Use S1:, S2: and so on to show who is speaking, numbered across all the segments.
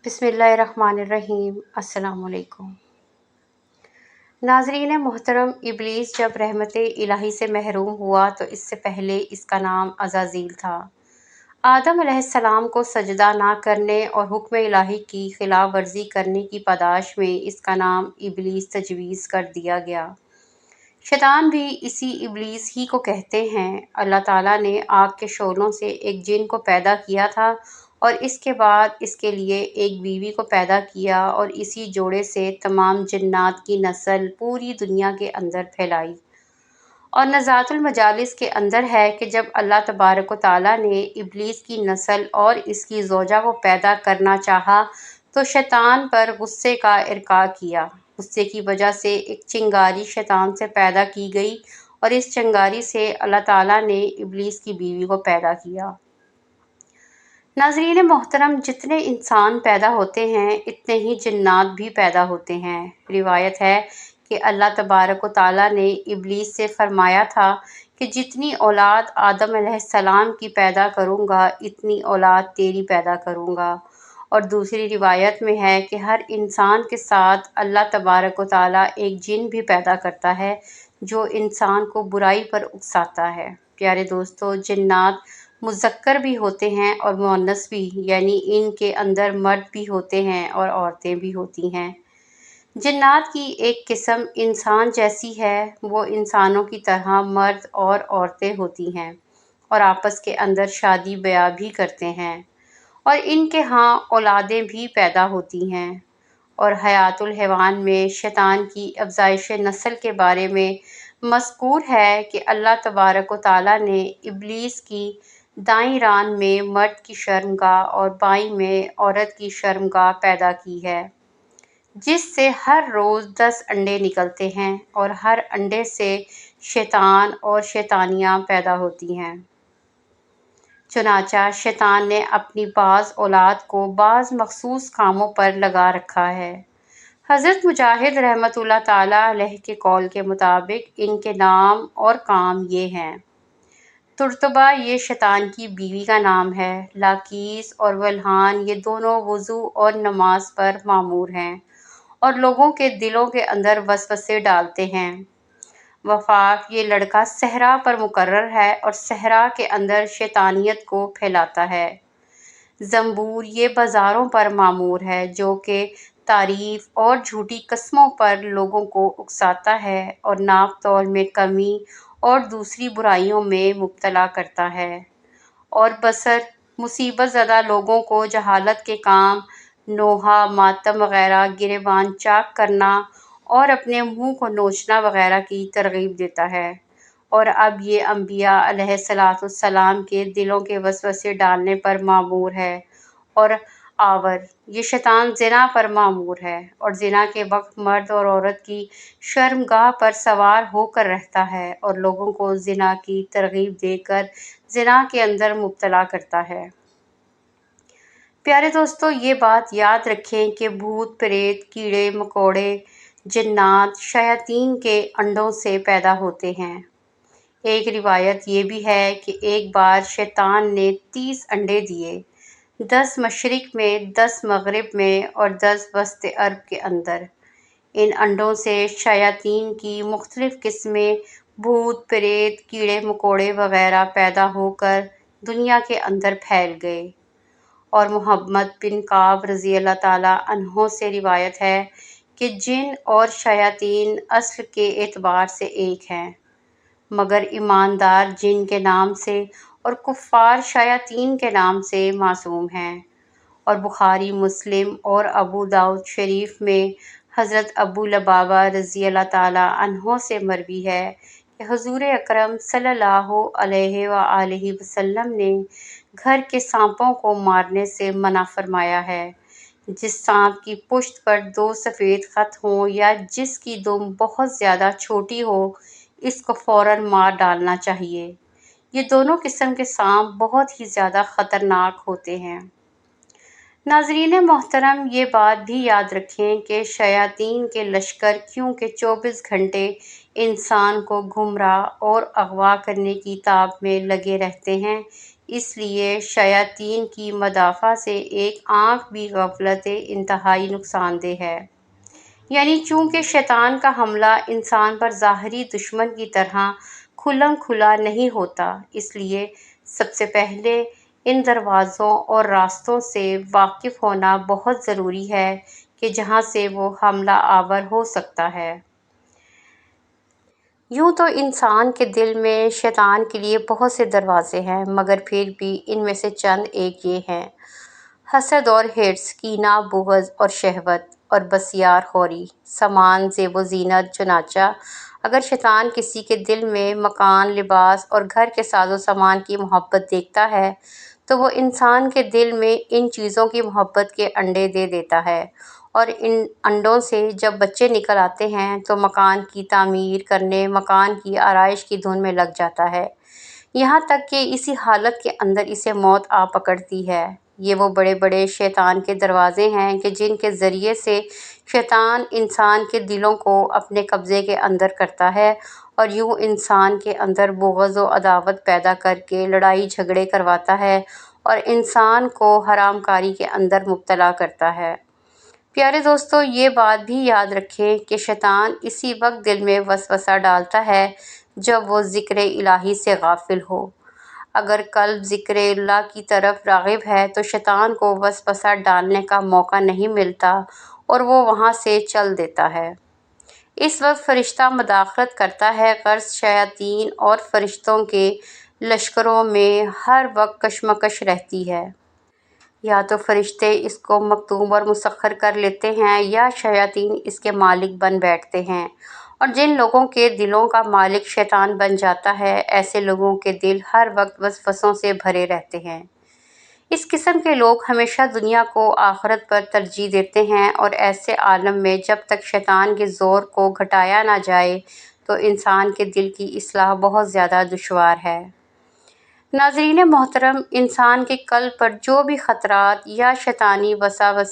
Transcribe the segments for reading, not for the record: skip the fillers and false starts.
S1: بسم اللہ الرحمن الرحیم۔ السلام علیکم ناظرین محترم، ابلیس جب رحمت الہی سے محروم ہوا تو اس سے پہلے اس کا نام عزازیل تھا۔ آدم علیہ السلام کو سجدہ نہ کرنے اور حکم الہی کی خلاف ورزی کرنے کی پاداش میں اس کا نام ابلیس تجویز کر دیا گیا۔ شیطان بھی اسی ابلیس ہی کو کہتے ہیں۔ اللہ تعالیٰ نے آگ کے شعلوں سے ایک جن کو پیدا کیا تھا اور اس کے بعد اس کے لیے ایک بیوی کو پیدا کیا اور اسی جوڑے سے تمام جنات کی نسل پوری دنیا کے اندر پھیلائی۔ اور نزاعۃ المجالس کے اندر ہے کہ جب اللہ تبارک و تعالیٰ نے ابلیس کی نسل اور اس کی زوجہ کو پیدا کرنا چاہا تو شیطان پر غصے کا القاء کیا۔ غصے کی وجہ سے ایک چنگاری شیطان سے پیدا کی گئی اور اس چنگاری سے اللہ تعالیٰ نے ابلیس کی بیوی کو پیدا کیا۔ ناظرین محترم، جتنے انسان پیدا ہوتے ہیں اتنے ہی جنات بھی پیدا ہوتے ہیں۔ روایت ہے کہ اللہ تبارک و تعالیٰ نے ابلیس سے فرمایا تھا کہ جتنی اولاد آدم علیہ السلام کی پیدا کروں گا اتنی اولاد تیری پیدا کروں گا۔ اور دوسری روایت میں ہے کہ ہر انسان کے ساتھ اللہ تبارک و تعالیٰ ایک جن بھی پیدا کرتا ہے جو انسان کو برائی پر اکساتا ہے۔ پیارے دوستو، جنات مذکر بھی ہوتے ہیں اور مؤنث بھی، یعنی ان کے اندر مرد بھی ہوتے ہیں اور عورتیں بھی ہوتی ہیں۔ جنات کی ایک قسم انسان جیسی ہے، وہ انسانوں کی طرح مرد اور عورتیں ہوتی ہیں اور آپس کے اندر شادی بیاہ بھی کرتے ہیں اور ان کے ہاں اولادیں بھی پیدا ہوتی ہیں۔ اور حیات الحیوان میں شیطان کی افزائش نسل کے بارے میں مذکور ہے کہ اللہ تبارک و تعالیٰ نے ابلیس کی دائیں ران میں مرد کی شرمگاہ اور بائیں میں عورت کی شرمگاہ پیدا کی ہے، جس سے ہر روز 10 انڈے نکلتے ہیں اور ہر انڈے سے شیطان اور شیطانیاں پیدا ہوتی ہیں۔ چنانچہ شیطان نے اپنی بعض اولاد کو بعض مخصوص کاموں پر لگا رکھا ہے۔ حضرت مجاہد رحمۃ اللہ تعالیٰ علیہ کے قول کے مطابق ان کے نام اور کام یہ ہیں: ترتبہ یہ شیطان کی بیوی کا نام ہے۔ لاکیس اور ولحان یہ دونوں وضو اور نماز پر مامور ہیں اور لوگوں کے دلوں کے اندر وسوسے ڈالتے ہیں۔ وفاق یہ لڑکا صحرا پر مقرر ہے اور صحرا کے اندر شیطانیت کو پھیلاتا ہے۔ زنبور یہ بازاروں پر مامور ہے جو کہ تعریف اور جھوٹی قسموں پر لوگوں کو اکساتا ہے اور ناپ تول میں کمی اور دوسری برائیوں میں مبتلا کرتا ہے۔ اور بصر مصیبت زدہ لوگوں کو جہالت کے کام، نوحہ، ماتم وغیرہ، گریبان چاک کرنا اور اپنے منہ کو نوچنا وغیرہ کی ترغیب دیتا ہے۔ اور اب یہ انبیاء علیہ السلام کے دلوں کے وسوسے ڈالنے پر مامور ہے۔ اور آور یہ شیطان زنا پر مامور ہے اور زنا کے وقت مرد اور عورت کی شرمگاہ پر سوار ہو کر رہتا ہے اور لوگوں کو زنا کی ترغیب دے کر زنا کے اندر مبتلا کرتا ہے۔ پیارے دوستو، یہ بات یاد رکھیں کہ بھوت پریت، کیڑے مکوڑے، جنات شیاطین کے انڈوں سے پیدا ہوتے ہیں۔ ایک روایت یہ بھی ہے کہ ایک بار شیطان نے 30 انڈے دیے، 10 مشرق میں، 10 مغرب میں اور 10 وسط عرب کے اندر۔ ان انڈوں سے شیاطین کی مختلف قسمیں، بھوت پریت، کیڑے مکوڑے وغیرہ پیدا ہو کر دنیا کے اندر پھیل گئے۔ اور محمد بن کعب رضی اللہ تعالیٰ عنہ سے روایت ہے کہ جن اور شیاطین اصل کے اعتبار سے ایک ہیں، مگر ایماندار جن کے نام سے اور کفار شیاطین کے نام سے معصوم ہیں۔ اور بخاری، مسلم اور ابو داؤد شریف میں حضرت ابو لبابہ رضی اللہ تعالیٰ عنہ سے مروی ہے کہ حضور اکرم صلی اللہ علیہ وآلہ وسلم نے گھر کے سانپوں کو مارنے سے منع فرمایا ہے۔ جس سانپ کی پشت پر 2 سفید خط ہوں یا جس کی دم بہت زیادہ چھوٹی ہو، اس کو فوراً مار ڈالنا چاہیے۔ یہ دونوں قسم کے سانپ بہت ہی زیادہ خطرناک ہوتے ہیں۔ ناظرین محترم، یہ بات بھی یاد رکھیں کہ شیاطین کے لشکر کیونکہ 24 گھنٹے انسان کو گمراہ اور اغوا کرنے کی تاب میں لگے رہتے ہیں، اس لیے شیاطین کی مدافع سے ایک آنکھ بھی غفلت انتہائی نقصان دہ ہے۔ یعنی چونکہ شیطان کا حملہ انسان پر ظاہری دشمن کی طرح کھلم کھلا نہیں ہوتا، اس لیے سب سے پہلے ان دروازوں اور راستوں سے واقف ہونا بہت ضروری ہے کہ جہاں سے وہ حملہ آور ہو سکتا ہے۔ یوں تو انسان کے دل میں شیطان کے لیے بہت سے دروازے ہیں، مگر پھر بھی ان میں سے چند ایک یہ ہیں: حسد اور حرص، کینہ، بغض اور شہوت، اور بسیار خوری، سامان، زیب و زینت۔ چنانچہ اگر شیطان کسی کے دل میں مکان، لباس اور گھر کے ساز و سامان کی محبت دیکھتا ہے تو وہ انسان کے دل میں ان چیزوں کی محبت کے انڈے دے دیتا ہے، اور ان انڈوں سے جب بچے نکل آتے ہیں تو مکان کی تعمیر کرنے، مکان کی آرائش کی دھن میں لگ جاتا ہے، یہاں تک کہ اسی حالت کے اندر اسے موت آ پکڑتی ہے۔ یہ وہ بڑے بڑے شیطان کے دروازے ہیں کہ جن کے ذریعے سے شیطان انسان کے دلوں کو اپنے قبضے کے اندر کرتا ہے، اور یوں انسان کے اندر بغض و عداوت پیدا کر کے لڑائی جھگڑے کرواتا ہے اور انسان کو حرام کاری کے اندر مبتلا کرتا ہے۔ پیارے دوستو، یہ بات بھی یاد رکھیں کہ شیطان اسی وقت دل میں وسوسہ ڈالتا ہے جب وہ ذکر الہی سے غافل ہو۔ اگر قلب ذکر اللہ کی طرف راغب ہے تو شیطان کو وسوسہ ڈالنے کا موقع نہیں ملتا اور وہ وہاں سے چل دیتا ہے۔ اس وقت فرشتہ مداخلت کرتا ہے، غرض شیاطین اور فرشتوں کے لشکروں میں ہر وقت کشمکش رہتی ہے۔ یا تو فرشتے اس کو مکتوم اور مسخر کر لیتے ہیں یا شیاطین اس کے مالک بن بیٹھتے ہیں، اور جن لوگوں کے دلوں کا مالک شیطان بن جاتا ہے، ایسے لوگوں کے دل ہر وقت وسوسوں سے بھرے رہتے ہیں۔ اس قسم کے لوگ ہمیشہ دنیا کو آخرت پر ترجیح دیتے ہیں، اور ایسے عالم میں جب تک شیطان کے زور کو گھٹایا نہ جائے تو انسان کے دل کی اصلاح بہت زیادہ دشوار ہے۔ ناظرین محترم، انسان کے قلب پر جو بھی خطرات یا شیطانی وساوس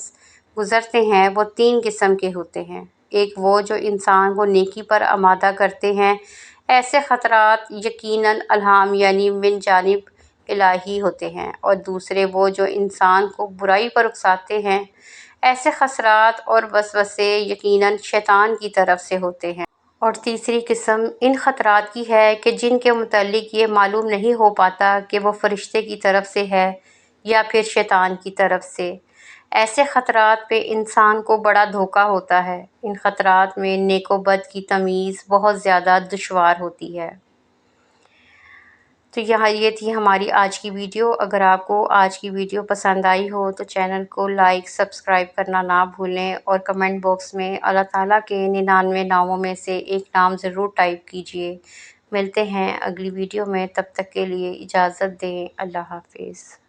S1: گزرتے ہیں وہ تین قسم کے ہوتے ہیں۔ ایک وہ جو انسان کو نیکی پر آمادہ کرتے ہیں، ایسے خطرات یقیناً الہام یعنی من جانب الہی ہوتے ہیں، اور دوسرے وہ جو انسان کو برائی پر اکساتے ہیں، ایسے خطرات اور وسوسے یقیناً شیطان کی طرف سے ہوتے ہیں۔ اور تیسری قسم ان خطرات کی ہے کہ جن کے متعلق یہ معلوم نہیں ہو پاتا کہ وہ فرشتے کی طرف سے ہے یا پھر شیطان کی طرف سے۔ ایسے خطرات پہ انسان کو بڑا دھوکہ ہوتا ہے۔ ان خطرات میں نیک و بد کی تمیز بہت زیادہ دشوار ہوتی ہے۔ تو یہ تھی ہماری آج کی ویڈیو۔ اگر آپ کو آج کی ویڈیو پسند آئی ہو تو چینل کو لائک، سبسکرائب کرنا نہ بھولیں، اور کمنٹ باکس میں اللہ تعالیٰ کے 99 ناموں میں سے ایک نام ضرور ٹائپ کیجیے۔ ملتے ہیں اگلی ویڈیو میں، تب تک کے لیے اجازت دیں۔ اللہ حافظ۔